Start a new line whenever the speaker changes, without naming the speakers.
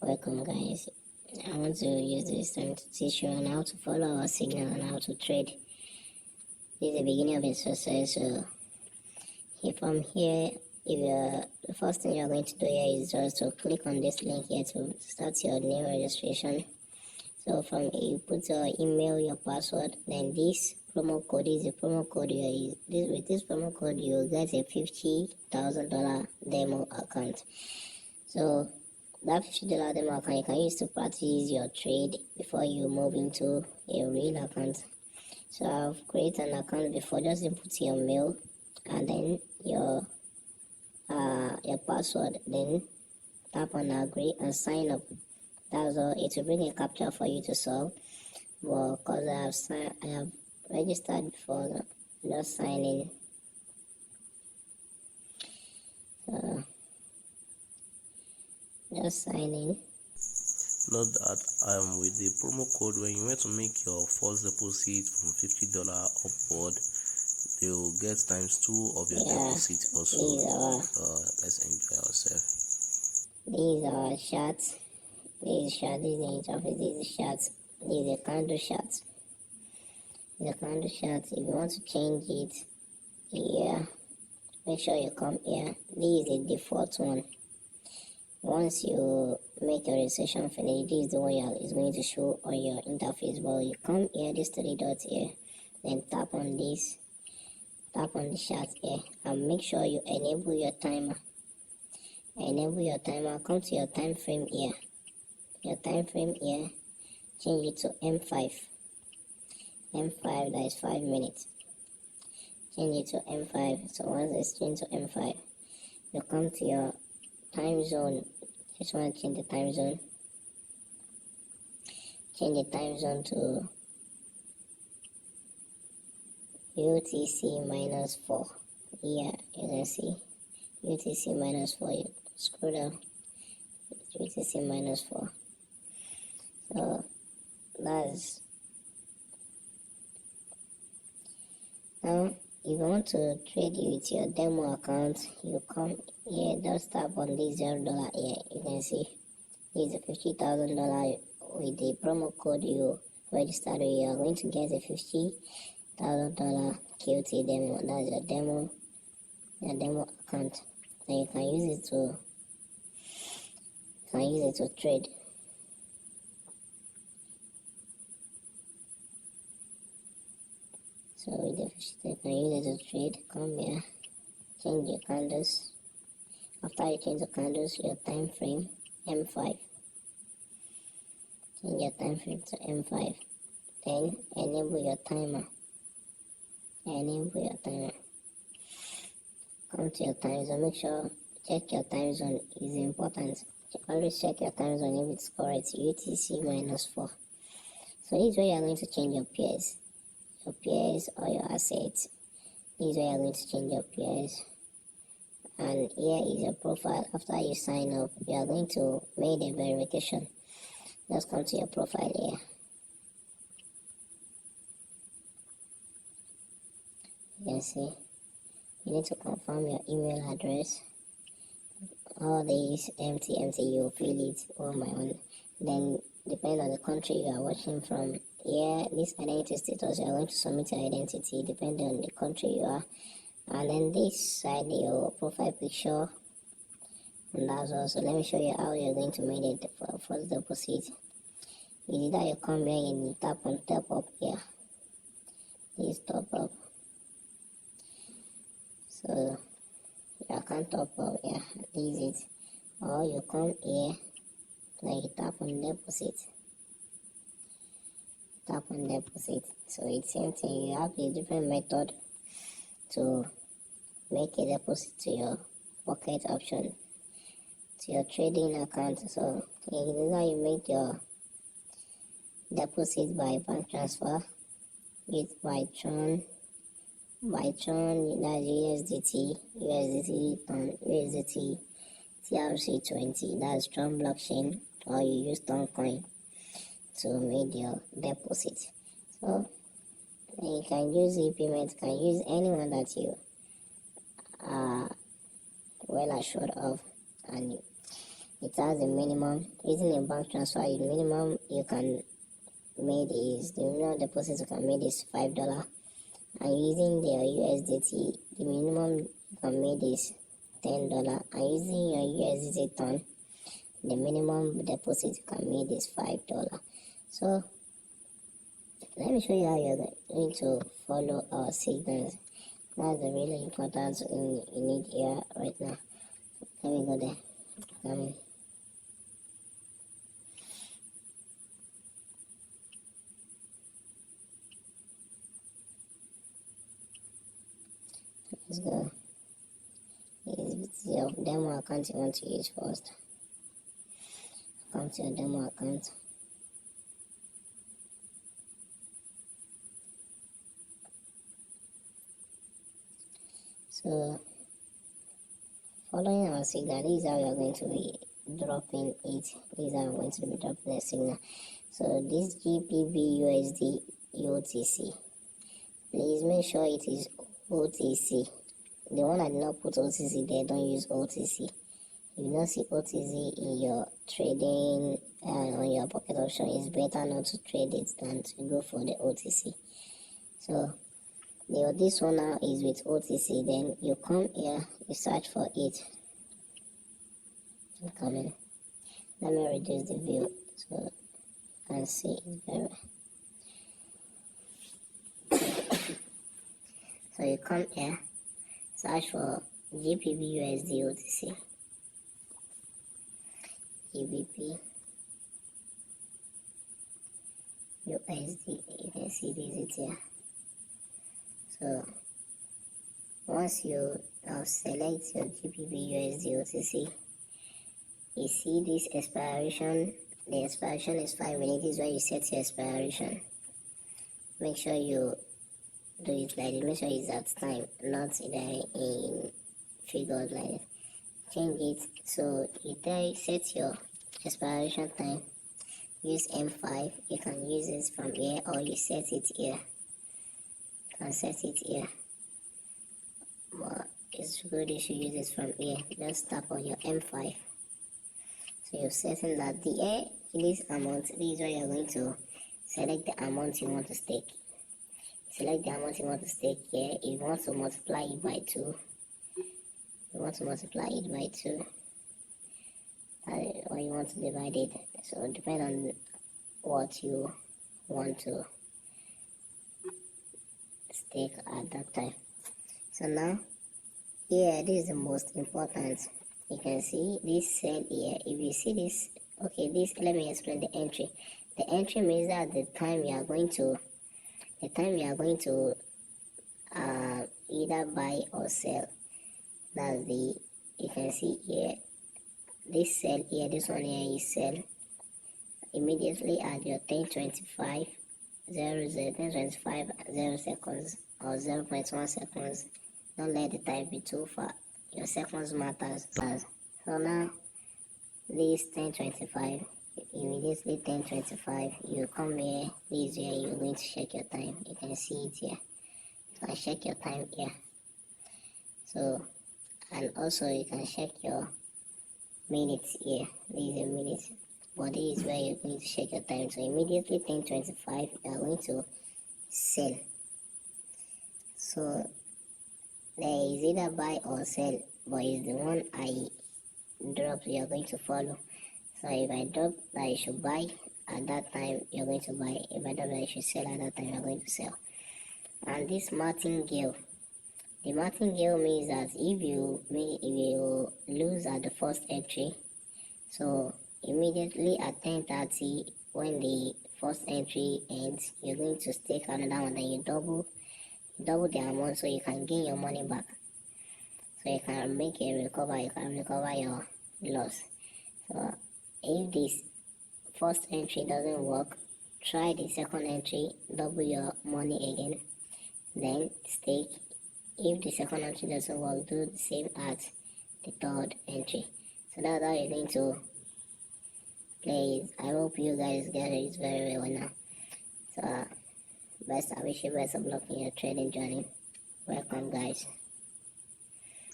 Welcome guys. I want to use this time to teach you on how to follow our signal and how to trade. This is the beginning of the exercise. So from here, the first thing you're going to do here is just to click on this link here to start your new registration. So from here, you put your email, your password, then this promo code is the promo code with this promo code you'll get a $50,000 demo account. So that $50 demo account you can use to practice your trade before you move into a real account. So I've created an account before. Just input your mail and then your password, then tap on agree and sign up. That's all. It will bring a captcha for you to solve, but because I have registered before, just sign in. So just sign in.
Note that with the promo code, when you want to make your first deposit from $50 upward, they will get ×2 of your deposit also. Let's enjoy ourselves.
These are shots. This is shot. This is the interface. This is shots. This is a candle shot. The candle shot. If you want to change it here, make sure you come here. This is the default one. Once you make your registration finish, this is the one is going to show on your interface. But you come here, these 3 dots here, then tap on this, tap on the chart here, and make sure you enable your timer. Enable your timer. Come to your time frame here. Your time frame here, change it to M5. M5, that is 5 minutes. Change it to M5. So once it's changed to M5, you come to your time zone. Just want to change the time zone. Change the time zone to UTC -4. Here you can see UTC -4. You scroll down. UTC -4. So that's now. If you want to trade with your demo account, you come here, just tap on this $0 here. You can see this is a $50,000 with the promo code you registered with. You are going to get a $50,000 QT demo. That's your demo account. And you can use it to trade. So with the $50,000, you can use it to trade. Come here, change your candles. After you change the candles, your time frame M5. Change your time frame to M5. Then enable your timer. Enable your timer. Come to your time zone. Make sure check your time zone is important. Always check your time zone if it's correct. UTC -4. So this is where you are going to change your pairs. Your pairs or your assets. This is where you're going to change your pairs. And here is your profile. After you sign up, you are going to make a verification. Just come to your profile here. You can see you need to confirm your email address. All these empty, you fill it on my own. Then depending on the country you are watching from, here this identity status, you are going to submit your identity depending on the country you are. And then this side, your profile picture, and that's also. Let me show you how you're going to make it for first deposit. Is that you come here and you tap on top up here. This top up. So you can top up here. This is it. Or you come here, then you tap on deposit. Tap on deposit. So it's same thing. You have a different method to make a deposit to your pocket option, to your trading account. So this is how you make your deposit by bank transfer with Bytron, that's USDT, TRC20, that's Tron blockchain, or you use Tron coin to make your deposit. So you can use e-payment, you can use anyone that you are well assured of, and it has a minimum. Using a bank transfer, the minimum you can make is the minimum deposit you can make is $5, and using the USDT, the minimum you can make is $10, and using your USDT ton, the minimum deposit you can make is $5. So let me show you how you're going to follow our signals. That's the really important thing you need here right now. Let me go there. Let's go. It's your demo account you want to use first. Come to your demo account. So following our signal, this is how we are going to be dropping it. This is how I'm going to be dropping the signal. So this GBP USD UTC, please make sure it is OTC. The one I did not put OTC there, don't use OTC. If you don't see OTC in your trading on your pocket option, it's better not to trade it than to go for the OTC. So this one now is with OTC. Then you come here, you search for it. I'm coming. Let me reduce the view so you can see it better. So you come here, search for GBP USD OTC. GBP USD, you can see this here. So once you select your GBP USD OTC, you see this expiration. The expiration is 5 minutes. This is where you set your expiration. Make sure you do it like this. Make sure it's at time, not there in figures like this. Change it so you set your expiration time. Use M5. You can use this from here, or you set it here. You can set it here, but it's good if you use this from here. Just tap on your M5. So you're setting that this amount. This is where you're going to select the amount you want to stake. Select the amount you want to stake here. If you want to multiply it by 2, or you want to divide it. So depend on what you want to stake at that time. So now here, this is the most important. You can see this cell here. If you see this, okay, let me explain the entry. The entry means that the time you are going to either buy or sell. That's you can see here, this cell here, this one here is sell. Immediately at your 10:25 0 seconds or 0.1 seconds. Don't let the time be too far. Your seconds matters. So now this 10:25, immediately 10:25, you come here. This is where you're going to check your time. You can see it here. You can check your time here. So, and also you can check your minutes here. This is a minute, but this is where you're going to check your time. So immediately 10:25, you are going to sell. So there is either buy or sell, but it's the one I drop you are going to follow. So if I drop that you should buy at that time, you're going to buy. If I drop that you should sell at that time, you're going to sell. And this martingale, the martingale means that if you lose at the first entry, so immediately at 10:30 when the first entry ends, you're going to stake another one. Then you double the amount so you can gain your money back. So you can make a recover. You can recover your loss. So if this first entry doesn't work, try the second entry, double your money again, then stake. If the second entry doesn't work, do the same at the third entry. So that's how you're going to play it. I hope you guys get it very well now. So I wish you best of luck in your trading journey. Welcome, guys.